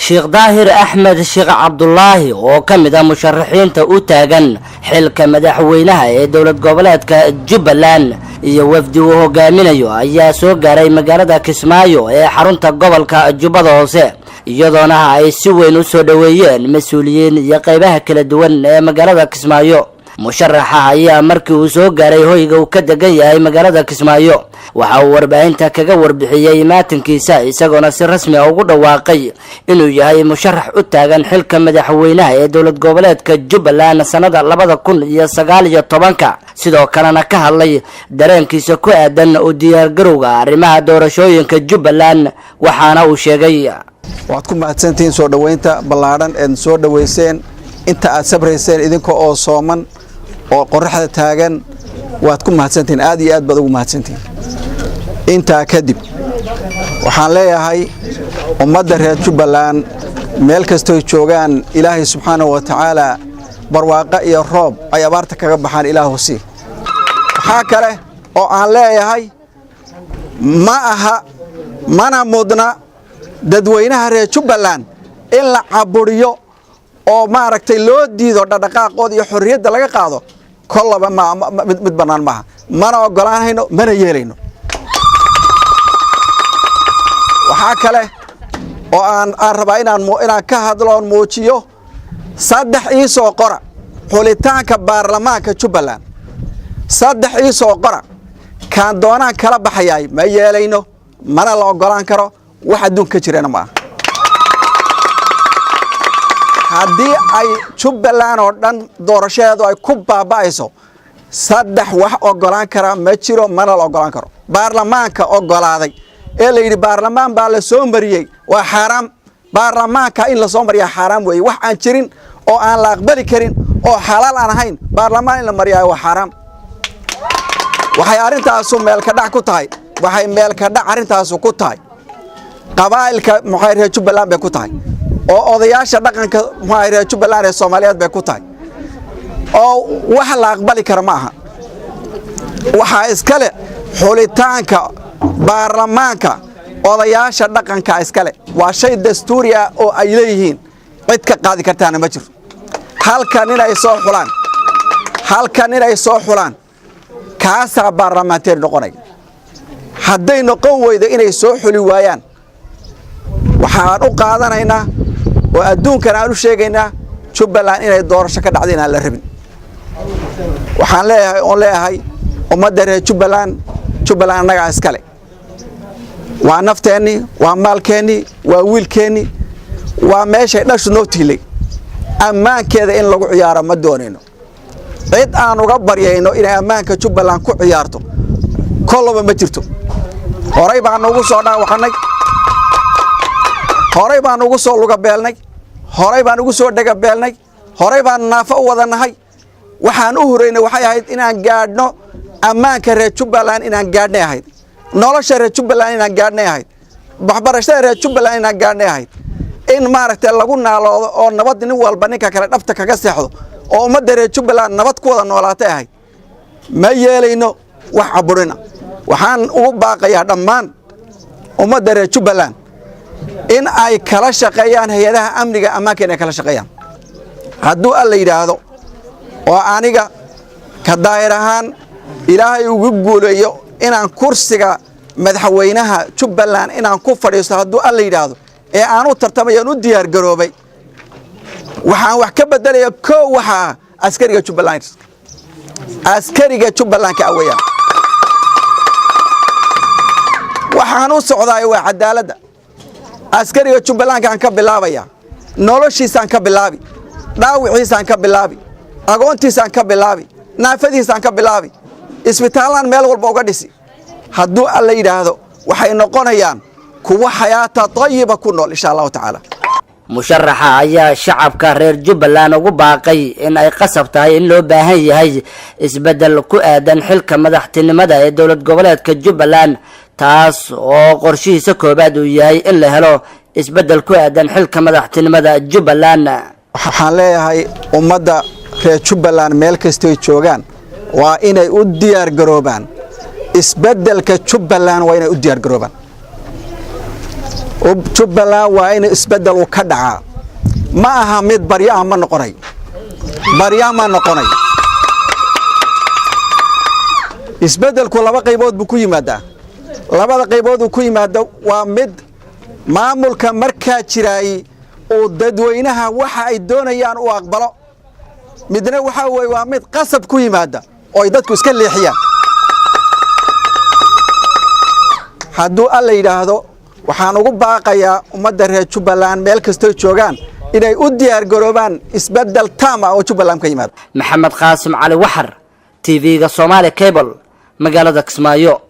Sheekh Daahir Axmed Sheekh Cabdullaahi oo ka mid ah musharaxiinta u taagan xilka madaxweynaha ee dowlad goboleedka Jubbaland iyo wafdi uu hogaaminayo ayaa soo gaaray magaalada Kismaayo ee xarunta gobolka Jubbada Hoose iyadoona ay si weyn u soo dhaweeyeen mas'uuliyiin iyo qaybaha kala duwan ee magaalada Kismaayo. musharaxa ayaa markii uu soo gaaray hoyga uu ka degan yahay magaalada Kismaayo waxa uu warbaahinta kaga warbixiyay maatinkiisa isagoona si rasmi ah ugu dhawaaqay inuu yahay musharax u taagan xilka madaxweynaha ee dowlad goboleedka Jubbaland sanada 2019 sidoo kalena ka hadlay dareenkiisa ku aadan u diyaar garowga arrimaha doorashooyinka Jubbaland waxaana uu sheegay waad ku mahadsantiin soo dhaweynta ballaaran ee soo dhaweyseen inta aad sabrayseen idinka oo sooman oo qorraxda taagan waad ku mahadsantiin aad iyo aad baad ugu mahadsantiin inta kadib waxaan leeyahay ummadda reer Jubbaland meel kasta oo joogaan Ilaahay subxaanahu wa ta'ala barwaaqo iyo roob ay abaarta kaga baxaan Ilaahu si waxa kale oo aan leeyahay mana mudna dadweynaha reer Jubbaland in la caburiyo oo maaragtay loo diido dhaqaaqooda iyo xorriyadda laga qaado kollaba mid banaan maaha mana ogolaanayno mana yeelayno waxa kale oo aan rabaa inaan ka hadlo muujiyo saddex soo qora xulitaanka baarlamaanka Jubbaland saddex soo qora kan doonaan kala baxayay ma yeelayno mana la ogolaan karo wax adduunka jirana maaha haddii ay Jubbaland oo dhan doorashadeedu ay ku baaba'ayso saddex wax ogolaan kara ma jiro mana la ogolaan karo baarlamaanka ogolaaday ee la yiri baarlamaan baa la soo mariyay waa xaraam baarlamaanka in la soo mariyaa xaraam weey wax aan jirin oo aan la aqbali karin oo xalaal aan ahayn baarlamaan in la mariyaa waa xaraam waxay arrintaas meel ka dhac ku tahay waxay meel ka dhac arrintaas ku tahay qabaa'ilka muxayree Jubbaland bay ku tahay oo odayaasha dhaqanka muxayree Jubbaland ee Soomaaliyeed bay ku tahay oo wax la aqbali karo maaha waxa iskale xulitaanka baarlamaanka odayaasha dhaqanka iskale waa shay dastuuri ah oo ay leeyihiin cid ka qaadi kartaana ma jiro halkan inay soo xulaan kaasa baarlamaanteed noqonay hadday noqon weydo inay soo xuli waayaan waxaan u qaadanaynaa oo adduunkan aan u sheegaynaa Jubbaland inay doorasho ka dhacday aan la rabin waxaan leeyahay ummadda reer Jubbaland anaga iskale waa nafteeni waa maalkeeni waa wiilkeeni waa meesha dhashu noo tiilay ammaankeeda in lagu ciyaaro ma doonayno cid aan uga baryayno inay ammaanka Jubbaland ku ciyaarto kollaba ma jirto horay baan ugu soo dhaawacnay horay baan ugu soo luga beelnay horay baan ugu soo dhaga beelnay horay baan naafo u wadanahay waxaan u horeynay waxay ahayd inaan gaadhno ammaanka reer Jubbaland inaan gaadhnay ahayd nolosha reer Jubbaland inaan gaadhnay ahayd waxbarashada reer Jubbaland inaan gaadhnay ahayd in maaragtay lagu naaloodo oo nabad nin walba ninka kale dhabta kaga seexdo oo ummadda reer Jubbaland nabad ku wada noolaatay ahayd ma yeelayno wax caburina waxaan ugu baaqayaa dhammaan ummadda reer Jubbaland in ay kala shaqeeyaan hay'adaha amniga ammaanka inay kala shaqeeyaan hadduu alla yiraahdo oo aniga ka daahir ahaan Ilaahay ugu guuleeyo inaan kursiga madaxweynaha Jubbaland inaan ku fadhiisto hadduu alla yiraahdo ee aan u tartamayo u diyaar garoobay waxaan wax ka bedelayaa waxa askariga Jubbaland ka awayaan waxaan u socdaay waa cadaaladda askariga Jubbaland kan ka bilaabaya noloshiisaan ka bilaabi dhaawiciisaan ka bilaabi agoontiisaan ka bilaabi naafadiisaan ka bilaabi isbitaalaan meel walba uga dhisi hadduu alla yiraahdo waxay noqonayaan kuwa xayaata tayiba ku nool insha Allah ta'ala musharaxa ayaa shacabka reer Jubbaland ugu baaqay in ay qasab tahay in loo baahan yahay isbedel ku aadan xilka madaxtinimada ee dowlad goboleedka Jubbaland taas oo qorshihiisa koobaad uu yahay in la helo isbedel ku aadan xilka madaxtinimada Jubbaland waxaan leeyahay ummadda reer Jubbaland meel kasta ay joogaan waa inay u diyaar garoobaan isbedelka Jubbaland waa inay u diyaar garoobaan Jubbaland waa in isbedel ka dhaca ma aha mid baryaa ma noqonay isbedelku laba qaybood buu ku yimaadaa labada qaybood uu ku yimaado waa mid maamulka markaa jiray oo dadweynaha waxa ay doonayaan uu aqbalo midna waxa weey waa mid qasab ku yimaada oo ay dadku iska leexiyaan hadduu alla yiraahdo waxaan ugu baaqayaa ummadda reer Jubbaland meel kasta joogaan inay u diyaar garoobaan isbedel taam ah oo Jubbaland ka yimaado Maxamed Qaasim Cali Waxar TV-ga Somali Cable magaalada Kismaayo.